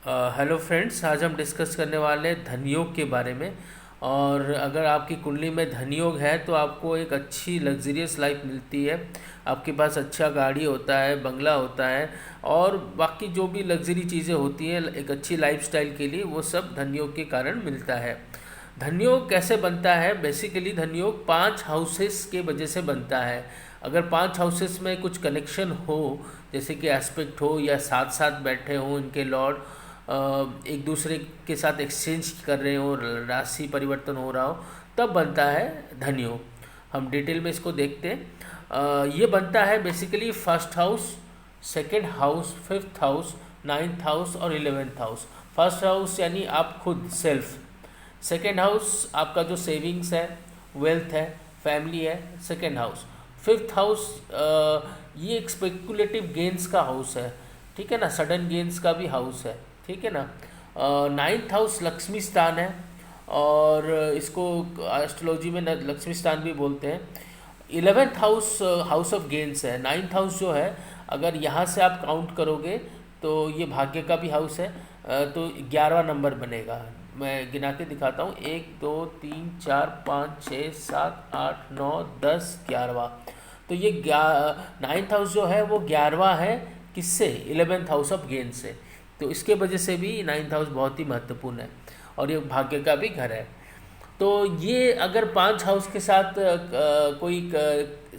Hello friends, आज हम discuss करने वाले हैं धन योग के बारे में। और अगर आपकी कुंडली में धन योग है तो आपको एक अच्छी लग्जरियस लाइफ मिलती है। आपके पास अच्छा गाड़ी होता है, बंगला होता है और बाकी जो भी लग्जरी चीज़ें होती हैं एक अच्छी लाइफस्टाइल के लिए, वो सब धन योग के कारण मिलता है। धन योग कैसे बनता है? बेसिकली धन योग 5 हाउसेस के वजह से बनता है। अगर 5 हाउसेस में कुछ कनेक्शन हो, जैसे कि एस्पेक्ट हो या साथ साथ बैठे हों इनके लॉर्ड, एक दूसरे के साथ एक्सचेंज कर रहे हो, राशि परिवर्तन हो रहा हो, तब बनता है धन योग। हम डिटेल में इसको देखते हैं। ये बनता है basically first house, second house, fifth house, ninth house और 11th हाउस। फर्स्ट हाउस यानी आप खुद सेल्फ, सेकेंड हाउस आपका जो सेविंग्स है, वेल्थ है, फैमिली है, सेकेंड हाउस। फिफ्थ हाउस ये एक स्पेकुलेटिव गेंस का हाउस है, ठीक है ना, सडन गेंस का भी हाउस है, ठीक है ना। नाइन्थ हाउस लक्ष्मी स्थान है और इसको एस्ट्रोलॉजी में लक्ष्मी स्थान भी बोलते हैं। 11th house house of gains है। नाइन्थ हाउस जो है, अगर यहाँ से आप काउंट करोगे तो ये भाग्य का भी हाउस है, तो 11वां नंबर बनेगा। मैं गिना के दिखाता हूँ, 1 2 3 4 5 6 7 8 9 10 11वां। तो ये नाइन्थ हाउस जो है वो 11वां है, किससे? 11th हाउस ऑफ गेन से। तो इसके वजह से भी नाइन्थ हाउस बहुत ही महत्वपूर्ण है और ये भाग्य का भी घर है। तो ये अगर 5 हाउस के साथ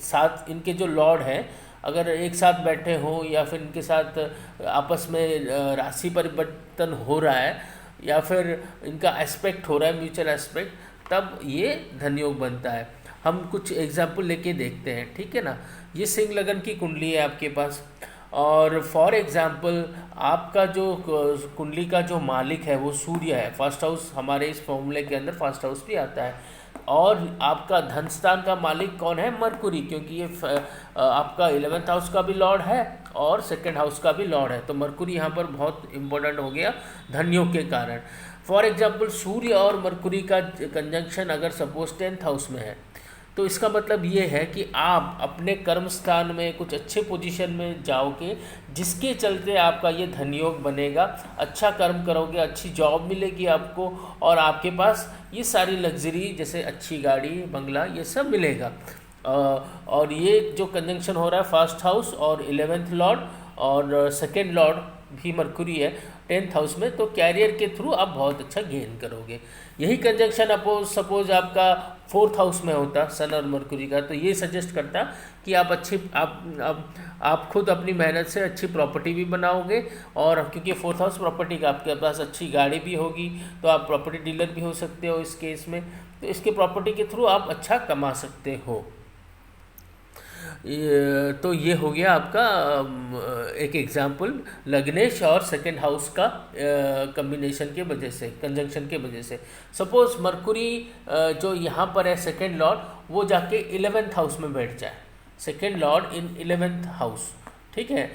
साथ इनके जो लॉर्ड हैं अगर एक साथ बैठे हों या फिर इनके साथ आपस में राशि परिवर्तन हो रहा है या फिर इनका एस्पेक्ट हो रहा है, म्यूचुअल एस्पेक्ट, तब ये धन योग बनता है। हम कुछ एग्जाम्पल लेके देखते हैं, ठीक है ना। ये सिंह लगन की कुंडली है आपके पास और फॉर एग्जाम्पल आपका जो कुंडली का जो मालिक है वो सूर्य है। फर्स्ट हाउस हमारे इस फॉर्मूले के अंदर फर्स्ट हाउस भी आता है। और आपका धन स्थान का मालिक कौन है? मरकुरी, क्योंकि ये आपका 11th हाउस का भी लॉर्ड है और सेकेंड हाउस का भी लॉर्ड है। तो मरकुरी यहाँ पर बहुत इंपॉर्टेंट हो गया धन योग के कारण। फॉर एग्जाम्पल सूर्य और मरकुरी का कंजंक्शन अगर सपोज 10th हाउस में है, तो इसका मतलब ये है कि आप अपने कर्म स्थान में कुछ अच्छे पोजीशन में जाओगे, जिसके चलते आपका ये धन योग बनेगा। अच्छा कर्म करोगे, अच्छी जॉब मिलेगी आपको और आपके पास ये सारी लग्जरी जैसे अच्छी गाड़ी, बंगला, ये सब मिलेगा। और ये जो कंजंक्शन हो रहा है फर्स्ट हाउस और 11th लॉर्ड और सेकेंड लॉर्ड भी मरकुरी है 10th हाउस में, तो कैरियर के थ्रू आप बहुत अच्छा गेन करोगे। यही कंजंक्शन सपोज आपका 4th हाउस में होता सन और मरकुरी का, तो ये सजेस्ट करता कि आप अच्छी आप खुद अपनी मेहनत से अच्छी प्रॉपर्टी भी बनाओगे। और क्योंकि 4th हाउस प्रॉपर्टी का, आपके पास अच्छी गाड़ी भी होगी तो आप प्रॉपर्टी डीलर भी हो सकते हो इस केस में। तो इसके प्रॉपर्टी के थ्रू आप अच्छा कमा सकते हो। तो ये हो गया आपका एक एग्जाम्पल लग्नेश और सेकेंड हाउस का कम्बिनेशन के वजह से, कंजंक्शन के वजह से। सपोज मरकुरी जो यहाँ पर है सेकेंड लॉर्ड, वो जाके 11th हाउस में बैठ जाए, सेकेंड लॉर्ड इन 11th हाउस, ठीक है।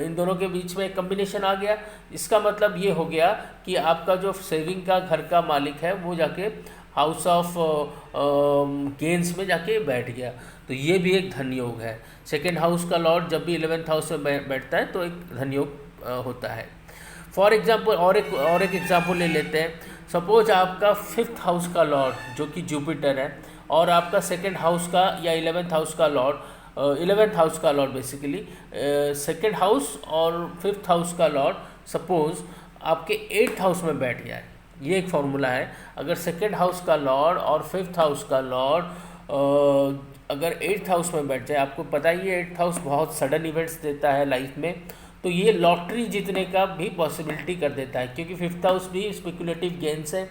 इन दोनों के बीच में एक कम्बिनेशन आ गया। इसका मतलब ये हो गया कि आपका जो सेविंग का घर का मालिक है वो जाके हाउस ऑफ गेंस में जाके बैठ गया, तो ये भी एक धन योग है। सेकेंड हाउस का लॉर्ड जब भी 11th हाउस में बैठता है तो एक धन योग होता है। फॉर एग्जांपल और एक एग्जांपल ले लेते हैं। सपोज आपका 5th हाउस का लॉर्ड जो कि जुपिटर है और आपका सेकेंड हाउस का या 11th हाउस का लॉर्ड, 11th हाउस का लॉर्ड बेसिकली सेकेंड हाउस और 5th हाउस का लॉर्ड सपोज आपके 8th हाउस में बैठ जाए। ये एक फॉर्मूला है। अगर सेकेंड हाउस का लॉर्ड और 5th हाउस का लॉर्ड अगर 8th हाउस में बैठ जाए, आपको पता ही है 8th हाउस बहुत सडन इवेंट्स देता है लाइफ में, तो ये लॉटरी जीतने का भी पॉसिबिलिटी कर देता है, क्योंकि 5th हाउस भी स्पेकुलेटिव गेंस है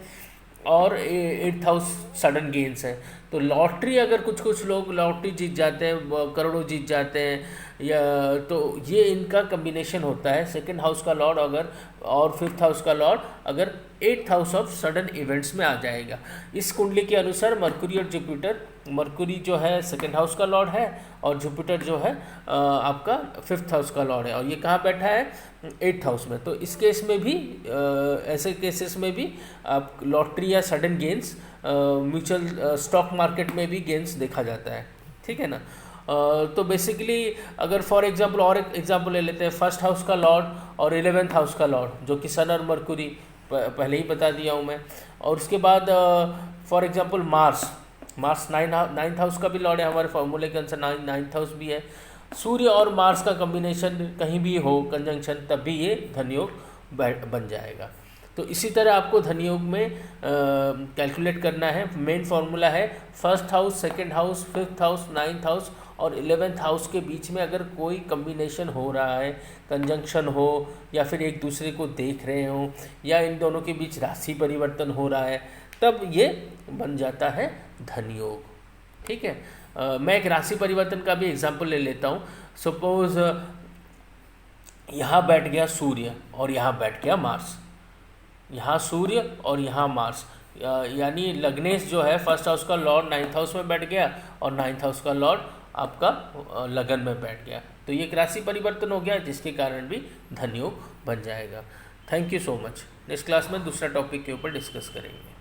और 8th हाउस सडन गेंस है। तो लॉटरी अगर कुछ लोग लॉटरी जीत जाते हैं, करोड़ों जीत जाते हैं, या तो ये इनका कम्बिनेशन होता है। सेकेंड हाउस का लॉर्ड अगर और 5th हाउस का लॉर्ड अगर 8th house of sudden events में आ जाएगा। इस कुंडली के अनुसार मरकुरी और जुपिटर, मरकुरी जो है सेकेंड हाउस का लॉर्ड है और जुपिटर जो है आपका 5th हाउस का लॉर्ड है, और ये कहाँ बैठा है? 8th हाउस में। तो इस केस में भी ऐसे केसेस में भी आप लॉटरी या sudden gains, mutual stock market में भी गेंस देखा जाता है, ठीक है ना। तो बेसिकली अगर फॉर एग्जांपल और एक एग्जांपल ले लेते हैं, फर्स्ट हाउस का लॉर्ड और 11th हाउस का लॉर्ड जो कि सन और मरकुरी पहले ही बता दिया हूँ मैं। और उसके बाद for example Mars 9th house का भी लॉर्ड है, हमारे फॉर्मूले के अनुसार 9th हाउस भी है। सूर्य और मार्स का कम्बिनेशन कहीं भी हो कंजंक्शन, तब भी ये धनयोग बन जाएगा। तो इसी तरह आपको धनयोग में कैलकुलेट करना है। मेन फार्मूला है 1st house, 2nd house, 5th house, 9th house और 11th हाउस के बीच में अगर कोई कम्बिनेशन हो रहा है, कंजंक्शन हो या फिर एक दूसरे को देख रहे हो या इन दोनों के बीच राशि परिवर्तन हो रहा है, तब ये बन जाता है धनयोग। ठीक है। मैं एक राशि परिवर्तन का भी एग्जाम्पल ले लेता हूँ। सपोज यहाँ बैठ गया सूर्य और यहाँ बैठ गया मार्स, यहाँ सूर्य और यहाँ मार्स, यानी लग्नेश जो है 1st हाउस का लॉर्ड 9th हाउस में बैठ गया और 9th हाउस का लॉर्ड आपका लगन में बैठ गया। तो ये एक राशि परिवर्तन हो गया जिसके कारण भी धनयोग बन जाएगा। Thank you so much. Next class में दूसरा टॉपिक के ऊपर डिस्कस करेंगे।